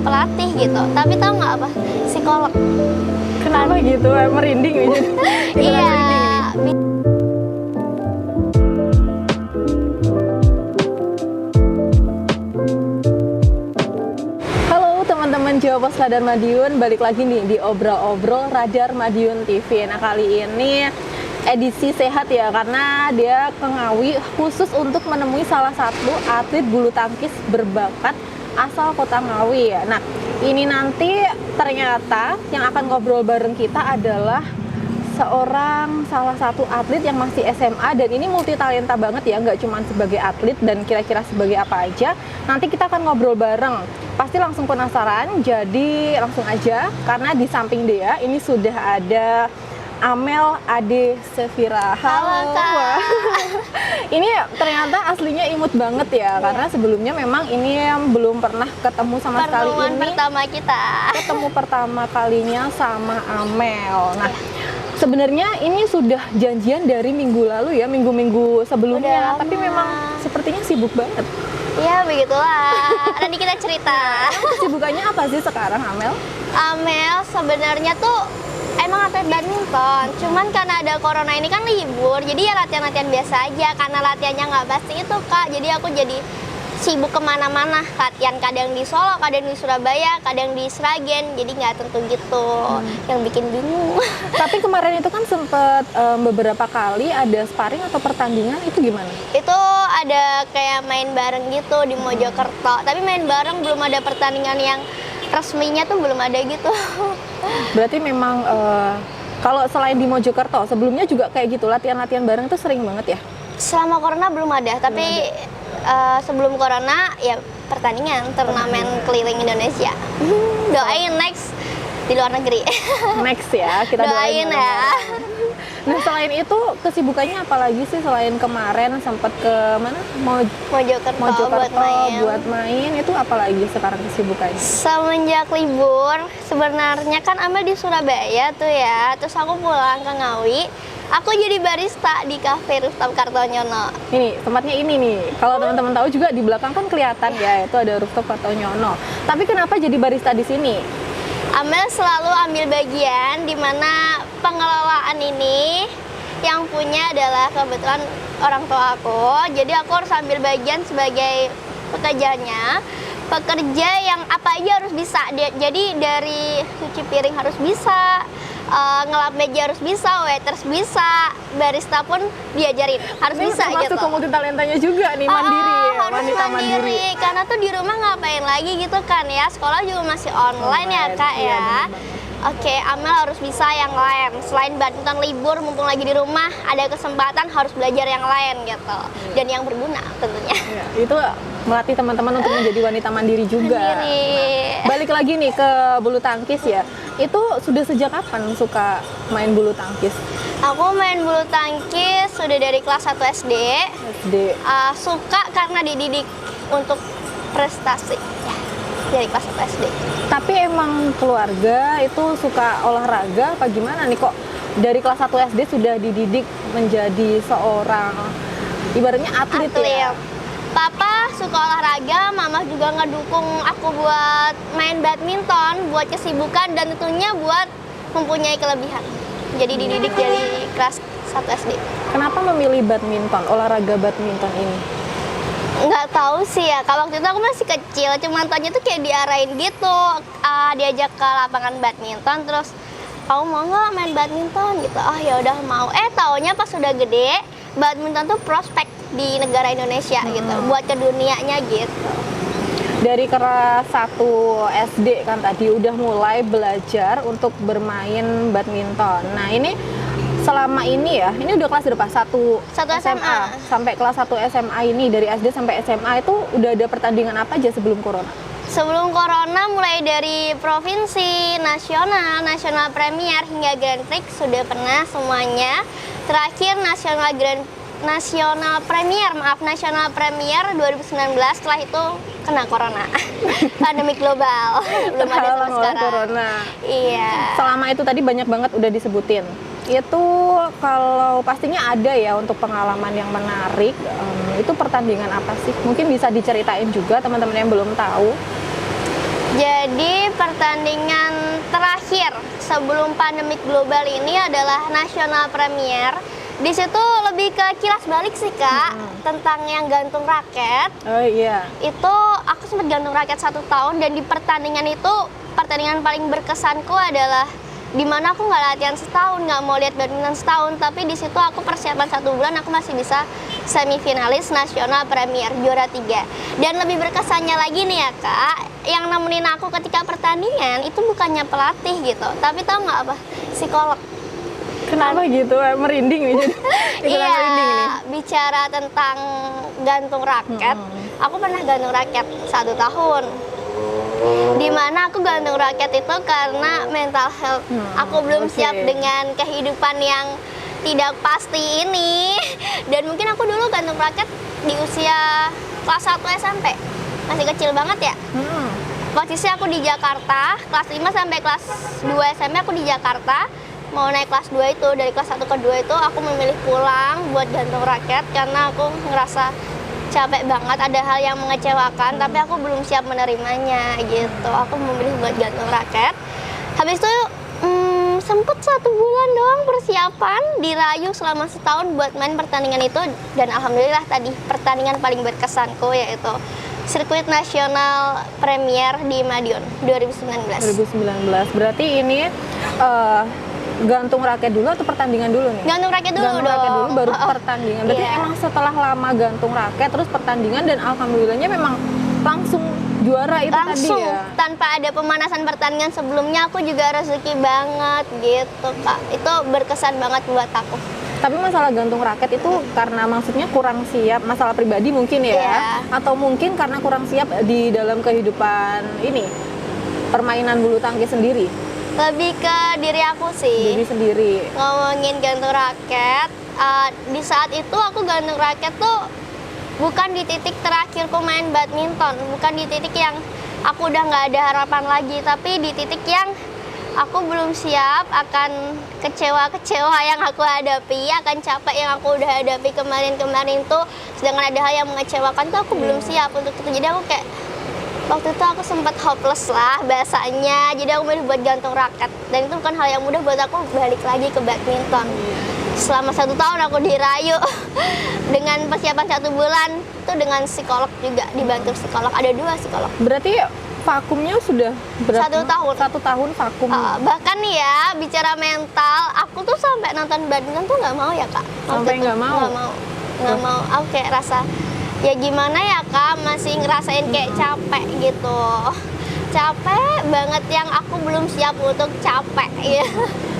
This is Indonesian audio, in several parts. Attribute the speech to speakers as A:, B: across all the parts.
A: pelatih gitu. Tapi tahu nggak apa? Psikolog.
B: Kenapa gitu? Merinding aja.
A: Iya.
B: Halo teman-teman Jawa Pos Radar Madiun, balik lagi nih di Obrol-Obrol Radar Madiun TV. Nah kali ini edisi sehat ya, karena dia ke Ngawi khusus untuk menemui salah satu atlet bulu tangkis berbakat asal kota Ngawi ya. Nah ini nanti ternyata yang akan ngobrol bareng kita adalah salah satu atlet yang masih SMA, dan ini multi talenta banget ya, nggak cuma sebagai atlet dan kira-kira sebagai apa aja. Nanti kita akan ngobrol bareng, pasti langsung penasaran, jadi langsung aja, karena di samping dia ini sudah ada Amel Ade Sevira.
A: Halo Kak.
B: Wah. Ini ternyata aslinya imut banget ya, karena sebelumnya memang ini belum pernah ketemu sama sekali.
A: Pertemuan
B: Ini
A: pertama kita.
B: ketemu pertama kalinya sama Amel. Nah, sebenarnya ini sudah janjian dari minggu lalu ya, minggu-minggu sebelumnya,
A: Udah
B: tapi
A: lama.
B: memang sepertinya sibuk banget.
A: Ya begitulah. Nanti kita cerita.
B: Kesibukannya apa sih sekarang, Amel?
A: Amel sebenarnya tuh emang atlet badminton, cuman karena ada corona ini kan libur, jadi ya latihan-latihan biasa aja. Karena latihannya nggak pasti itu Kak, jadi aku jadi sibuk kemana-mana, latihan kadang di Solo, kadang di Surabaya, kadang di Sragen, jadi nggak tentu gitu, yang bikin bingung.
B: Tapi kemarin itu kan sempet beberapa kali ada sparring atau pertandingan, itu gimana?
A: Itu ada kayak main bareng gitu di Mojokerto, tapi main bareng, belum ada pertandingan yang resminya tuh belum ada gitu.
B: Berarti memang kalau selain di Mojokerto, sebelumnya juga kayak gitu, latihan-latihan bareng tuh sering banget ya?
A: Selama corona belum ada, tapi sebelum corona ya pertandingan turnamen keliling Indonesia. Doain next di luar negeri.
B: Next ya, kita
A: Doain ya.
B: Nah selain itu kesibukannya apa lagi sih, selain kemarin sempat ke mana?
A: Mojokerto
B: buat main, itu apa lagi sekarang kesibukannya?
A: Semenjak libur, sebenarnya kan Amel di Surabaya tuh ya, terus aku pulang ke Ngawi, aku jadi barista di Cafe Rooftop Kartonyono.
B: Ini tempatnya ini nih, kalau teman-teman tahu juga di belakang kan kelihatan ya, itu ada Rooftop Kartonyono. Tapi kenapa jadi barista di sini?
A: Amel selalu ambil bagian di mana pengelolaan ini yang punya adalah kebetulan orang tua aku. Jadi aku harus ambil bagian sebagai pekerjanya. Pekerja yang apa aja harus bisa. Jadi dari cuci piring harus bisa, ngelap meja harus bisa, waiters bisa, barista pun diajarin harus
B: Ini
A: bisa gitu.
B: Termasuk multi talentanya juga nih, mandiri ya,
A: Harus
B: wanita
A: mandiri. Karena tuh di rumah ngapain lagi gitu kan ya, sekolah juga masih online ya Kak
B: iya,
A: ya. Oke, Amel harus bisa yang lain. Selain badminton libur, mumpung lagi di rumah, ada kesempatan harus belajar yang lain gitu. Dan yang berguna tentunya.
B: Ya, itu melatih teman-teman untuk menjadi wanita mandiri juga.
A: Mandiri.
B: Balik lagi nih ke bulu tangkis ya. Itu sudah sejak kapan suka main bulu tangkis?
A: Aku main bulu tangkis sudah dari kelas 1 SD.
B: SD.
A: Suka karena dididik untuk prestasi. Ya, dari kelas 1 SD.
B: Tapi emang keluarga itu suka olahraga apa gimana nih, kok dari kelas 1 SD sudah dididik menjadi seorang ibaratnya atlet ya?
A: Papa suka olahraga, mama juga ngedukung aku buat main badminton, buat kesibukan dan tentunya buat mempunyai kelebihan. Jadi dididik dari kelas 1 SD.
B: Kenapa memilih badminton, olahraga badminton ini?
A: Nggak tahu sih ya, kalau waktu itu aku masih kecil, cuma tanya tuh kayak diarahin gitu, diajak ke lapangan badminton, terus kamu mau nggak main badminton gitu, oh ya udah mau. Taunya pas sudah gede, badminton tuh prospek di negara Indonesia gitu, buat ke dunianya gitu.
B: Dari kelas 1 SD kan tadi udah mulai belajar untuk bermain badminton. Nah ini selama ini ya, ini udah kelas berapa? 1
A: SMA.
B: Sampai kelas 1 SMA ini, dari SD sampai SMA itu udah ada pertandingan apa aja sebelum corona?
A: Sebelum corona mulai dari provinsi, nasional, nasional premier hingga Grand Prix sudah pernah semuanya. Terakhir nasional premier 2019, setelah itu kena corona. Pandemi global. Belum ada
B: Terhalang
A: sampai
B: oleh
A: sekarang.
B: corona.
A: Iya.
B: Selama itu tadi banyak banget udah disebutin. Itu kalau pastinya ada ya untuk pengalaman yang menarik. Itu pertandingan apa sih? Mungkin bisa diceritain juga teman-teman yang belum tahu.
A: Jadi pertandingan terakhir sebelum pandemik global ini adalah National Premier. Di situ lebih ke kilas balik sih Kak, tentang yang gantung raket.
B: Oh iya.
A: Itu aku sempat gantung raket 1 tahun, dan di pertandingan itu pertandingan paling berkesanku adalah dimana aku nggak latihan setahun, nggak mau lihat badminton setahun, tapi di situ aku persiapan 1 bulan aku masih bisa semifinalis National Premier, juara 3. Dan lebih berkesannya lagi nih ya Kak, yang nemenin aku ketika pertandingan itu bukannya pelatih gitu, tapi tahu nggak apa? Psikolog.
B: Kenapa gitu? Merinding nih. Ikutan merinding nih.
A: Bicara tentang gantung raket, aku pernah gantung raket 1 tahun. Dimana aku gantung raket itu karena mental health. Aku belum siap dengan kehidupan yang tidak pasti ini. Dan mungkin aku dulu gantung raket di usia kelas 1 SMP. Masih kecil banget ya. Posisi aku di Jakarta, kelas 5 sampai kelas 2 SMP aku di Jakarta. Mau naik kelas 2 itu, dari kelas 1 ke 2 itu aku memilih pulang buat gantung raket karena aku ngerasa capek banget, ada hal yang mengecewakan, tapi aku belum siap menerimanya gitu. Aku memilih buat gantung raket. Habis itu sempet 1 bulan doang persiapan, dirayu selama setahun buat main pertandingan itu, dan alhamdulillah tadi pertandingan paling berkesanku yaitu Sirkuit Nasional Premier di Madiun 2019.
B: 2019. Berarti ini gantung raket dulu atau pertandingan dulu nih?
A: Gantung raket dulu
B: gantung
A: dong.
B: raket dulu baru pertandingan. Berarti emang setelah lama gantung raket terus pertandingan, dan alhamdulillahnya memang langsung juara itu
A: langsung,
B: tadi ya.
A: Tanpa ada pemanasan pertandingan sebelumnya, aku juga rezeki banget gitu Kak. Itu berkesan banget buat aku.
B: Tapi masalah gantung raket itu karena maksudnya kurang siap, masalah pribadi mungkin ya, atau mungkin karena kurang siap di dalam kehidupan ini permainan bulu tangkis sendiri.
A: Lebih ke diri aku sih.
B: Diri sendiri.
A: Ngomongin gantung raket, di saat itu aku gantung raket tuh bukan di titik terakhirku main badminton, bukan di titik yang aku udah nggak ada harapan lagi, tapi di titik yang aku belum siap akan kecewa-kecewa yang aku hadapi, akan capek yang aku udah hadapi kemarin-kemarin tuh, sedangkan ada hal yang mengecewakan tuh aku belum siap untuk itu. Jadi aku kayak waktu itu aku sempat hopeless lah bahasanya, jadi aku milih buat gantung raket, dan itu bukan hal yang mudah buat aku balik lagi ke badminton. Selama 1 tahun aku dirayu dengan persiapan 1 bulan itu dengan psikolog juga, dibantu psikolog, ada 2 psikolog.
B: Berarti vakumnya sudah berapa?
A: 1 tahun.
B: 1 tahun vakum.
A: Bahkan nih ya, bicara mental, aku tuh sampai nonton badminton tuh nggak mau ya Kak.
B: Sampai nggak mau?
A: Nggak mau. Aku kayak rasa ya gimana ya Kak, masih ngerasain kayak capek gitu, capek banget yang aku belum siap untuk capek ya.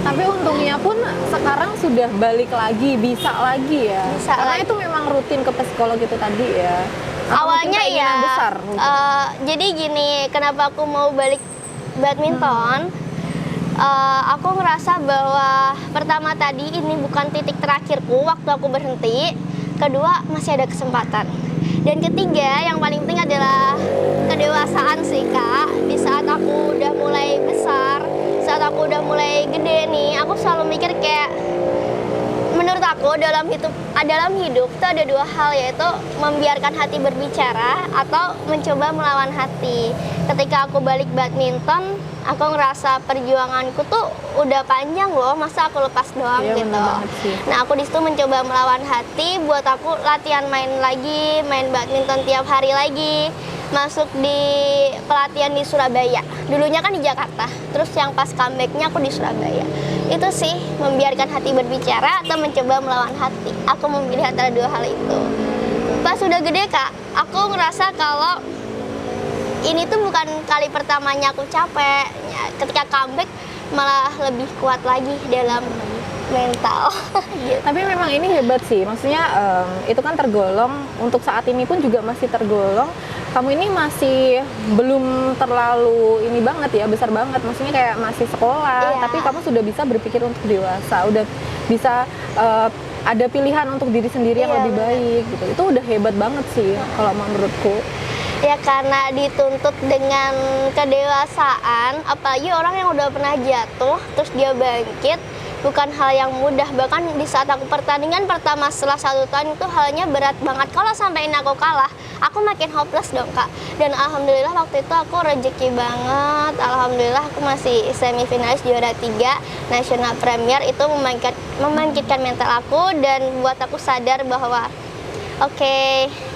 B: Tapi untungnya pun sekarang sudah balik lagi, bisa lagi ya.
A: Bisa
B: karena
A: lagi.
B: itu memang rutin ke psikolog itu tadi ya. Atau
A: Awalnya
B: mungkin
A: ya
B: keinginan besar.
A: jadi gini, kenapa aku mau balik badminton, aku ngerasa bahwa pertama tadi ini bukan titik terakhirku waktu aku berhenti, kedua masih ada kesempatan, dan ketiga yang paling penting adalah kedewasaan sih Kak. Di saat aku udah mulai besar, saat aku udah mulai gede nih, aku selalu mikir kayak, menurut aku dalam hidup tuh ada 2 hal, yaitu membiarkan hati berbicara atau mencoba melawan hati. Ketika aku balik badminton, aku ngerasa perjuanganku tuh udah panjang loh, masa aku lepas doang gitu. Nah, aku di situ mencoba melawan hati, buat aku latihan main lagi, main badminton tiap hari lagi. Masuk di pelatihan di Surabaya. Dulunya kan di Jakarta, terus yang pas comebacknya aku di Surabaya. Itu sih, membiarkan hati berbicara atau mencoba melawan hati. Aku memilih antara 2 hal itu. Pas udah gede Kak, aku ngerasa kalau ini tuh bukan kali pertamanya aku capek. Ketika comeback malah lebih kuat lagi dalam mental. Gitu.
B: Tapi memang ini hebat sih, maksudnya itu kan tergolong untuk saat ini pun juga masih tergolong. Kamu ini masih belum terlalu ini banget ya, besar banget, maksudnya kayak masih sekolah, tapi kamu sudah bisa berpikir untuk dewasa, udah bisa ada pilihan untuk diri sendiri yang lebih baik gitu. Itu udah hebat banget sih kalau menurutku.
A: Ya karena dituntut dengan kedewasaan, apalagi orang yang udah pernah jatuh terus dia bangkit, bukan hal yang mudah. Bahkan di saat aku pertandingan pertama setelah 1 tahun itu halnya berat banget. Kalau sampai ini aku kalah, aku makin hopeless dong Kak. Dan alhamdulillah waktu itu aku rezeki banget, alhamdulillah aku masih semifinalis juara 3 National Premier. Itu membangkitkan mental aku dan buat aku sadar bahwa oke,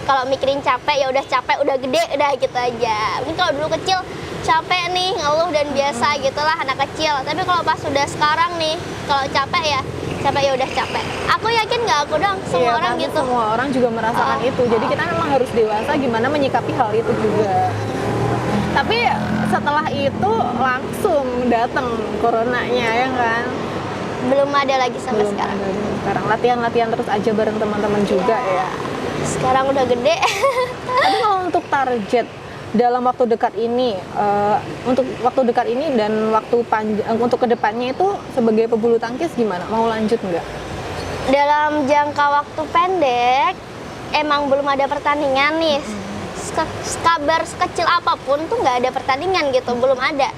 A: kalau mikirin capek ya udah capek, udah gede, udah gitu aja. Mungkin kalau dulu kecil capek nih, ngeluh dan biasa gitulah anak kecil. Tapi kalau pas sudah sekarang nih, kalau capek ya udah capek. Aku yakin nggak aku dong, semua orang
B: pasti
A: gitu.
B: semua orang juga merasakan itu. Jadi kita memang harus dewasa gimana menyikapi hal itu juga. Tapi setelah itu langsung datang coronanya ya kan?
A: Belum ada lagi sampai
B: Belum
A: sekarang.
B: ada nih. Sekarang latihan terus aja bareng teman-teman juga ya.
A: Sekarang udah gede.
B: Tapi kalau untuk target dalam waktu dekat ini, untuk waktu dekat ini dan waktu panjang untuk kedepannya itu sebagai pebulu tangkis gimana? Mau lanjut nggak?
A: Dalam jangka waktu pendek, emang belum ada pertandingan nih. Kabar sekecil apapun tuh nggak ada pertandingan gitu, belum ada.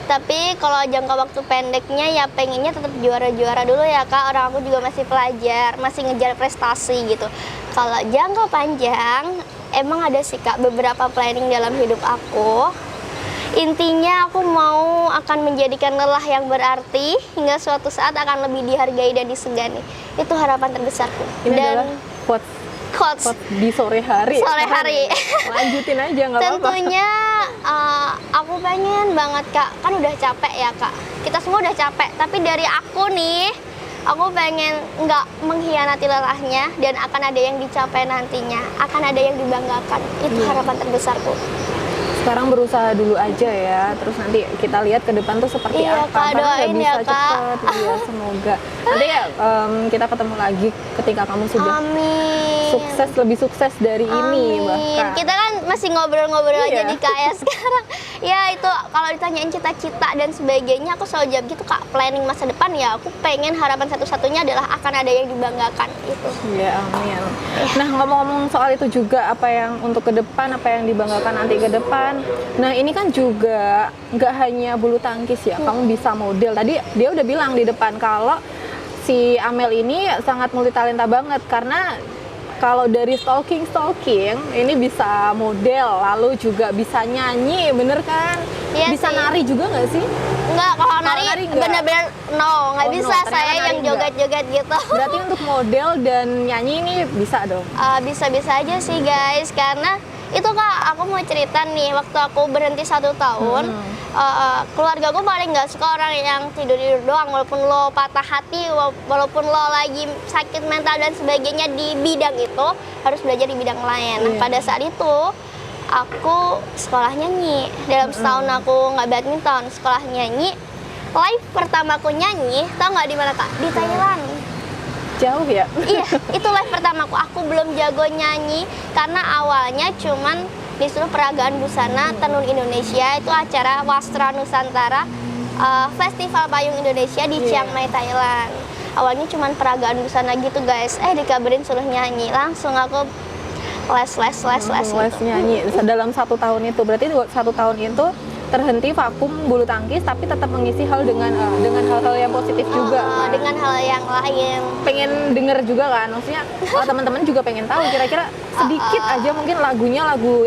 A: Tapi kalau jangka waktu pendeknya ya pengennya tetap juara-juara dulu ya Kak. Orang aku juga masih pelajar, masih ngejar prestasi gitu. Kalau jangka panjang, emang ada sih Kak beberapa planning dalam hidup aku. Intinya aku mau akan menjadikan lelah yang berarti hingga suatu saat akan lebih dihargai dan disegani. Itu harapan terbesarku.
B: Ini
A: Dan
B: adalah quotes di sore hari.
A: Sore hari.
B: Lanjutin aja nggak apa-apa.
A: Tentunya aku pengen banget Kak, kan udah capek ya Kak. Kita semua udah capek, tapi dari aku nih, aku pengen nggak mengkhianati lelahnya dan akan ada yang dicapai nantinya, akan ada yang dibanggakan. Itu harapan terbesarku.
B: Sekarang berusaha dulu aja ya, terus nanti kita lihat ke depan tuh seperti
A: Iya,
B: apa.
A: Kak,
B: Karena nggak
A: doain
B: bisa
A: ya, Kak.
B: cepet, ya semoga. Nanti ya kita ketemu lagi ketika kamu sudah
A: Amin.
B: lebih sukses dari ini
A: Amin.
B: bahkan.
A: Kita kan masih ngobrol-ngobrol aja
B: Iya.
A: di KS sekarang. Ya itu kalau ditanyain cita-cita dan sebagainya, aku selalu jawab gitu Kak. Planning masa depan ya, aku pengen harapan satu-satunya adalah akan ada yang dibanggakan itu.
B: Iya, amin. Nah, ngomong-ngomong soal itu juga, apa yang untuk ke depan, apa yang dibanggakan nanti ke depan. Nah, ini kan juga nggak hanya bulu tangkis ya, kamu bisa model. Tadi dia udah bilang di depan kalau si Amel ini sangat multitalenta banget karena kalau dari stalking ini bisa model, lalu juga bisa nyanyi, bener kan?
A: Iya
B: Bisa
A: sih.
B: nari juga nggak sih?
A: Enggak, kalau
B: nari
A: nari
B: nggak?
A: bener-bener nggak
B: Oh,
A: bisa.
B: no. Ternyata
A: Saya
B: nari
A: yang
B: nggak.
A: joget-joget gitu.
B: Berarti untuk model dan nyanyi ini bisa dong?
A: Bisa-bisa aja sih guys, karena itu Kak, aku mau cerita nih, waktu aku berhenti 1 tahun, keluarga gue paling nggak suka orang yang tidur-tidur doang, walaupun lo patah hati, walaupun lo lagi sakit mental dan sebagainya di bidang itu, harus belajar di bidang lain. Nah, pada saat itu, aku sekolah nyanyi. Dalam setahun aku nggak badminton, sekolah nyanyi. Live pertama aku nyanyi, tau nggak di mana Kak? Di Thailand.
B: Jauh ya?
A: Iya, itu live pertamaku. Aku belum jago nyanyi karena awalnya cuman disuruh peragaan busana Tenun Indonesia, itu acara Wastra Nusantara, Festival Payung Indonesia di Chiang Mai, Thailand. Awalnya cuman peragaan busana gitu guys. Dikabarin suruh nyanyi, langsung aku les
B: Les
A: gitu.
B: nyanyi dalam 1 tahun itu. Berarti 1 tahun itu terhenti vakum bulu tangkis tapi tetap mengisi hal dengan hal-hal yang positif juga kan?
A: Dengan hal yang lain.
B: Pengen denger juga kan, maksudnya teman-teman juga pengen tahu kira-kira sedikit aja mungkin lagu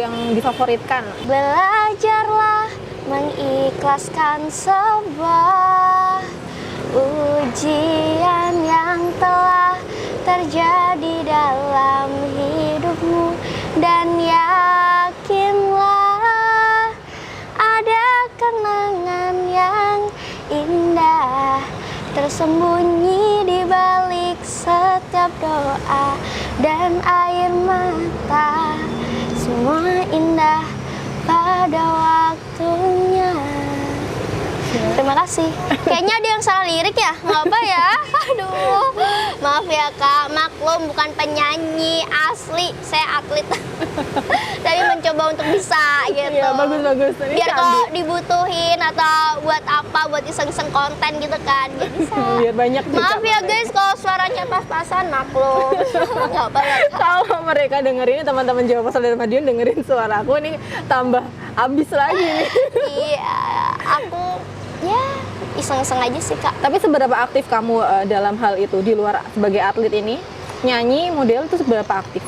B: yang difavoritkan.
A: Belajarlah mengikhlaskan sebuah ujian yang telah terjadi dalam hidupmu, dan yakinlah ada kenangan yang indah tersembunyi di balik setiap doa dan air mata. Semua indah pada waktunya. Terima kasih. Kayaknya ada yang salah lirik ya? Nggak apa ya? Aduh, maaf ya Kak. Maklum, bukan penyanyi asli. Saya atlet. Tapi mencoba untuk bisa gitu.
B: Iya, bagus. Ini
A: Biar
B: candu.
A: kalau dibutuhin atau buat apa, buat iseng-iseng konten gitu kan. Jadi bisa.
B: Biar banyak
A: Maaf ya
B: dicapai.
A: guys, kalau suaranya pas-pasan maklum. Nggak apa ya Kak.
B: Kalau mereka dengerin, teman-teman Jawa Pasar dan Madiun dengerin suara aku ini tambah abis lagi nih.
A: Iya, aku ya iseng-iseng aja sih Kak.
B: Tapi seberapa aktif kamu dalam hal itu di luar sebagai atlet ini? Nyanyi, model itu seberapa aktif?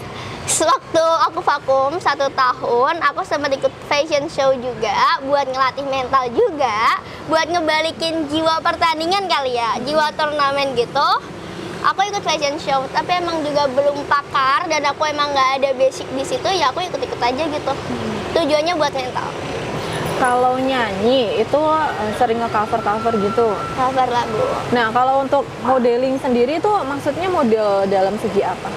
A: Sewaktu aku vakum 1 tahun, aku sempat ikut fashion show juga buat ngelatih mental juga, buat ngebalikin jiwa pertandingan kali ya, jiwa turnamen gitu. Aku ikut fashion show, tapi emang juga belum pakar dan aku emang nggak ada basic di situ, ya aku ikut-ikut aja gitu. Tujuannya buat mental.
B: Kalau nyanyi itu sering nge-cover gitu.
A: Cover lagu.
B: Nah, kalau untuk modeling sendiri itu maksudnya model dalam segi apa?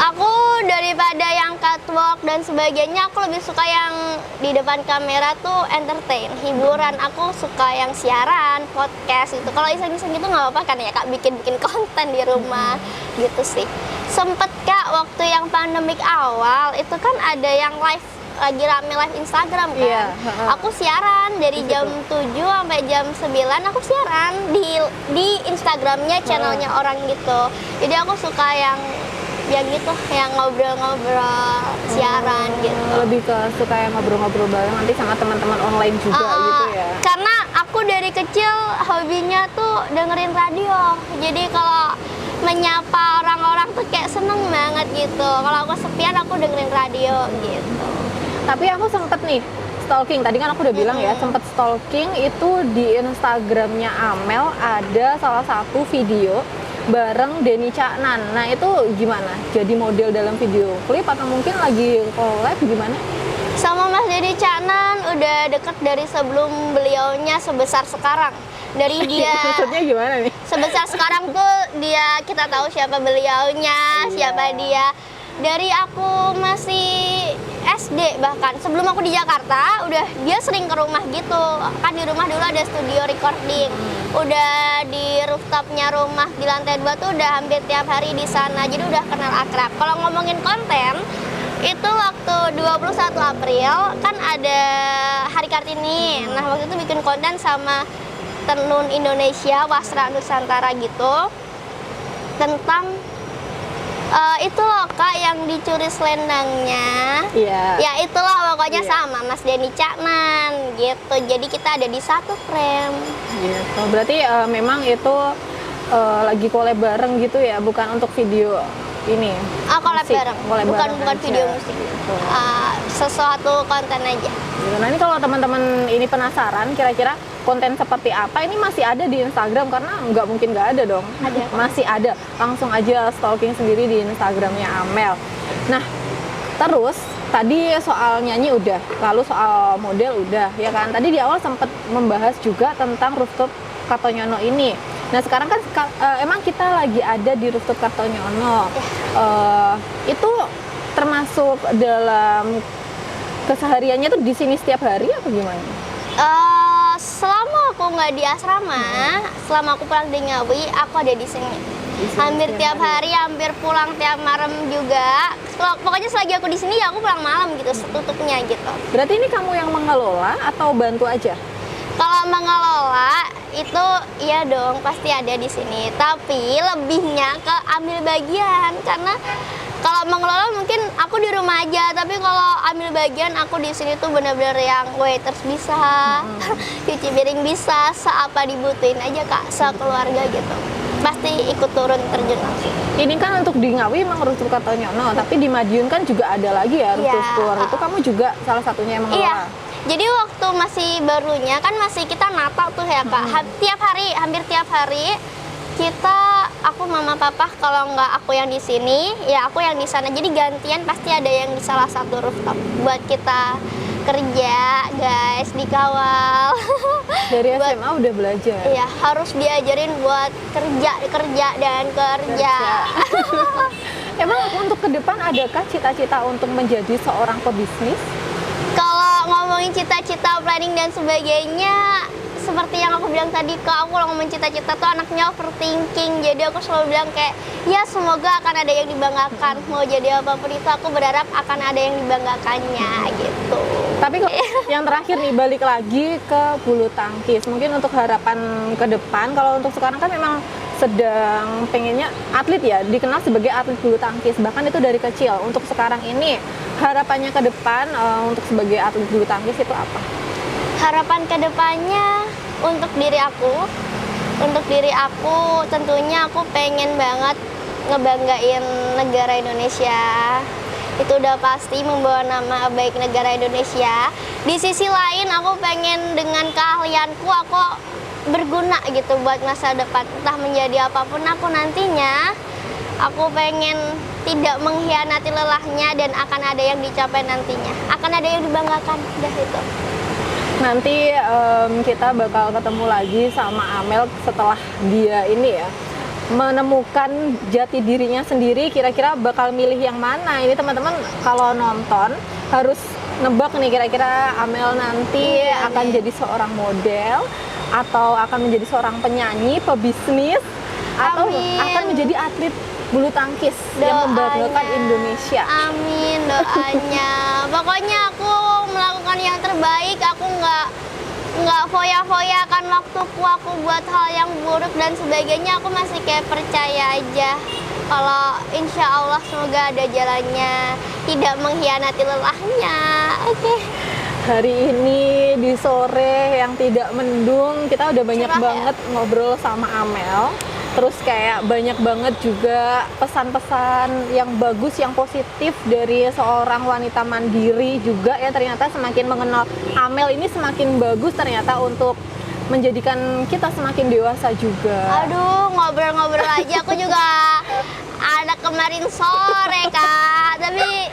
A: Aku daripada yang catwalk dan sebagainya, aku lebih suka yang di depan kamera tuh entertain, hiburan. Aku suka yang siaran, podcast gitu. Kalau iseng-iseng gitu nggak apa-apa kan ya Kak, bikin-bikin konten di rumah gitu sih. Sempet Kak, waktu yang pandemik awal itu kan ada yang live, lagi rame live Instagram kan.
B: Iya,
A: Aku siaran dari jam 7 sampai jam 9, aku siaran di Instagramnya, channelnya orang gitu. Jadi aku suka yang gitu, yang ngobrol-ngobrol siaran gitu.
B: Lebih ke suka yang ngobrol-ngobrol bareng nanti sama teman-teman online juga gitu ya.
A: Karena aku dari kecil hobinya tuh dengerin radio. Jadi kalau menyapa orang-orang tuh kayak seneng banget gitu. Kalau aku sepian, aku dengerin radio gitu.
B: Tapi aku sempet nih stalking, tadi kan aku udah bilang ya, sempet stalking itu di Instagramnya Amel, ada salah satu video bareng Denny Caknan. Nah itu gimana? Jadi model dalam video klip atau mungkin lagi collab gimana?
A: Sama Mas Denny Caknan udah deket dari sebelum beliaunya sebesar sekarang. Dari dia
B: Maksudnya gimana nih?
A: sebesar sekarang tuh dia, kita tahu siapa beliaunya, siapa dia. Dari aku masih SD, bahkan sebelum aku di Jakarta, udah dia sering ke rumah gitu. Kan di rumah dulu ada studio recording. Udah di rooftopnya rumah di lantai 2 tuh udah hampir tiap hari di sana. Jadi udah kenal akrab. Kalau ngomongin konten, itu waktu 21 April kan ada Hari Kartini. Nah, waktu itu bikin konten sama Tenun Indonesia, Wasra Nusantara gitu. Tentang itu loh Kak, yang dicuri selendangnya.
B: Iya.
A: Ya itulah pokoknya,
B: Iya.
A: sama Mas Denny Caknan gitu. Jadi kita ada di satu frame.
B: Gitu. Berarti memang itu lagi collab bareng gitu ya, bukan untuk video ini.
A: Collab
B: musik.
A: bareng.
B: Collab
A: Bukan
B: bareng aja.
A: video musik.
B: Gitu.
A: Sesuatu konten aja.
B: Gitu. Nah ini kalau teman-teman ini penasaran kira-kira konten seperti apa, ini masih ada di Instagram karena nggak mungkin nggak ada dong.
A: Ada.
B: Masih ada. Langsung aja stalking sendiri di Instagramnya Amel. Nah terus tadi soal nyanyi udah, lalu soal model udah, ya kan? Tadi di awal sempat membahas juga tentang rooftop Kartonyono ini. Nah sekarang kan emang kita lagi ada di rooftop Kartonyono. Itu termasuk dalam kesehariannya tuh di sini setiap hari apa gimana?
A: Selama aku nggak di asrama, selama aku pulang di Ngawi, aku ada di sini. Hampir tiap hari, hampir pulang tiap malam juga. Pokoknya selagi aku di sini ya aku pulang malam gitu, setutupnya gitu.
B: Berarti ini kamu yang mengelola atau bantu aja?
A: Kalau mengelola itu iya dong, pasti ada di sini. Tapi lebihnya ke ambil bagian, karena kalau mengelola mungkin aku di rumah aja, tapi kalau ambil bagian aku di sini tuh bener-bener yang waiters bisa, cuci piring bisa, seapa dibutuhin aja Kak, sekeluarga gitu. Pasti ikut turun terjun langsung.
B: Ini kan untuk di Ngawi emang rooftop Kartonyono, tapi di Madiun kan juga ada lagi ya rooftop
A: Iya.
B: keluar. Itu kamu juga salah satunya yang mengelola?
A: Iya. Jadi waktu masih barunya kan masih kita nata tuh ya Kak. Tiap hari, hampir tiap hari aku mama papa, kalau nggak aku yang di sini ya aku yang di sana. Jadi gantian pasti ada yang di salah satu rooftop buat kita kerja, guys, dikawal.
B: Dari
A: Buat-
B: SMA udah belajar?
A: Iya, harus diajarin buat kerja dan kerja.
B: Emang untuk ke depan adakah cita-cita untuk menjadi seorang pebisnis?
A: Kalau ngomongin cita-cita, planning dan sebagainya, seperti yang aku bilang tadi ke aku, kalau ngomongin cita-cita tuh anaknya overthinking. Jadi aku selalu bilang kayak, ya semoga akan ada yang dibanggakan. Mau jadi apapun itu aku berharap akan ada yang dibanggakannya gitu.
B: Tapi yang terakhir nih, balik lagi ke bulu tangkis. Mungkin untuk harapan ke depan, kalau untuk sekarang kan memang sedang pengennya atlet ya, dikenal sebagai atlet bulu tangkis. Bahkan itu dari kecil. Untuk sekarang ini, harapannya ke depan untuk sebagai atlet bulu tangkis itu apa?
A: Harapan kedepannya untuk diri aku tentunya aku pengen banget ngebanggain negara Indonesia. itu udah pasti membawa nama baik negara Indonesia. Di sisi lain aku pengen dengan keahlianku aku berguna gitu buat masa depan, entah menjadi apapun aku nantinya. Aku pengen tidak mengkhianati lelahnya dan akan ada yang dicapai nantinya, akan ada yang dibanggakan. Udah itu.
B: Nanti kita bakal ketemu lagi sama Amel setelah dia ini ya menemukan jati dirinya sendiri, kira-kira bakal milih yang mana. Ini teman-teman kalau nonton harus nebak nih kira-kira Amel nanti akan jadi seorang model atau akan menjadi seorang penyanyi, pebisnis, atau akan menjadi atlet bulu tangkis yang membanggakan Indonesia.
A: Amin doanya. Pokoknya aku melakukan yang terbaik. Aku nggak foya-foyakan waktuku aku buat hal yang buruk dan sebagainya. Aku masih kayak percaya aja kalau insya Allah semoga ada jalannya, tidak mengkhianati lelahnya. Oke.
B: Hari ini di sore yang tidak mendung, kita udah banyak banget ngobrol sama Amel. Terus kayak banyak banget juga pesan-pesan yang bagus, yang positif dari seorang wanita mandiri juga ya. Ternyata semakin mengenal Amel ini semakin bagus ternyata untuk menjadikan kita semakin dewasa juga.
A: Aduh, ngobrol-ngobrol aja aku juga ada kemarin sore Kak, tapi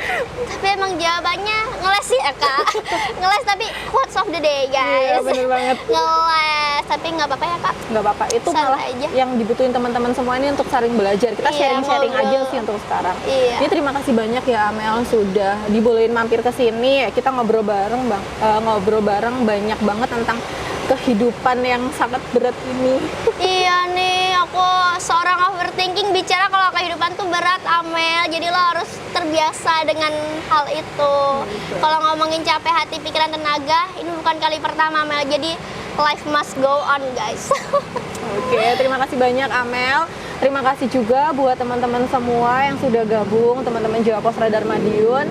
A: emang jawabannya ngeles ya Kak. Ngeles tapi quotes of the day guys.
B: Iya bener banget.
A: Ngeles, tapi nggak apa-apa ya Kak.
B: Nggak apa-apa, itu
A: Santai
B: malah
A: aja.
B: yang dibutuhin teman-teman semua ini untuk saling belajar. Kita sharing-sharing aja sih untuk sekarang.
A: Iya.
B: Ini terima kasih banyak ya Amel sudah dibolehin mampir ke sini. Kita ngobrol bareng ngobrol bareng banyak banget tentang kehidupan yang sangat berat ini.
A: Iya nih, aku seorang overthinking bicara kalau kehidupan tuh berat Amel. Jadi lo harus terbiasa dengan hal itu. Kalau ngomongin capek hati, pikiran, tenaga, ini bukan kali pertama Amel. Jadi life must go on guys.
B: Oke, terima kasih banyak Amel. Terima kasih juga buat teman-teman semua yang sudah gabung, teman-teman Jawa Pos Radar Madiun.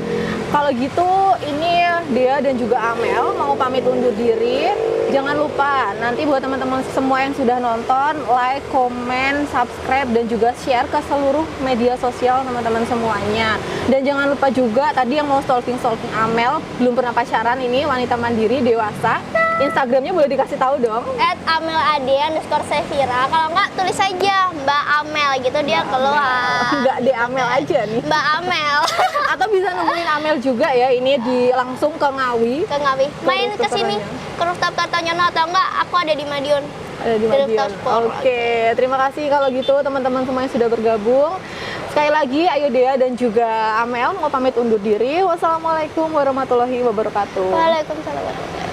B: Kalau gitu, ini dia dan juga Amel mau pamit undur diri. Jangan lupa, nanti buat teman-teman semua yang sudah nonton, like, komen, subscribe, dan juga share ke seluruh media sosial teman-teman semuanya. Dan jangan lupa juga, tadi yang mau stalking-stalking Amel, belum pernah pacaran, ini wanita mandiri, dewasa. Instagramnya boleh dikasih tahu dong.
A: @amelade_sevira. Kalau nggak tulis aja Mbak Amel gitu, dia keluar.
B: Nggak di Amel aja nih.
A: Mbak Amel.
B: Atau bisa nemuin Amel juga ya, ini di langsung ke Ngawi.
A: Ke Ngawi. Main ke sini ke rooftop Kartanyono atau enggak aku ada di Madiun.
B: Ada di Madiun. Oke, terima kasih kalau gitu teman-teman semua yang sudah bergabung. Sekali lagi Ayu Dea dan juga Amel mau pamit undur diri. Wassalamualaikum warahmatullahi wabarakatuh.
A: Waalaikumsalam warahmatullahi wabarakatuh.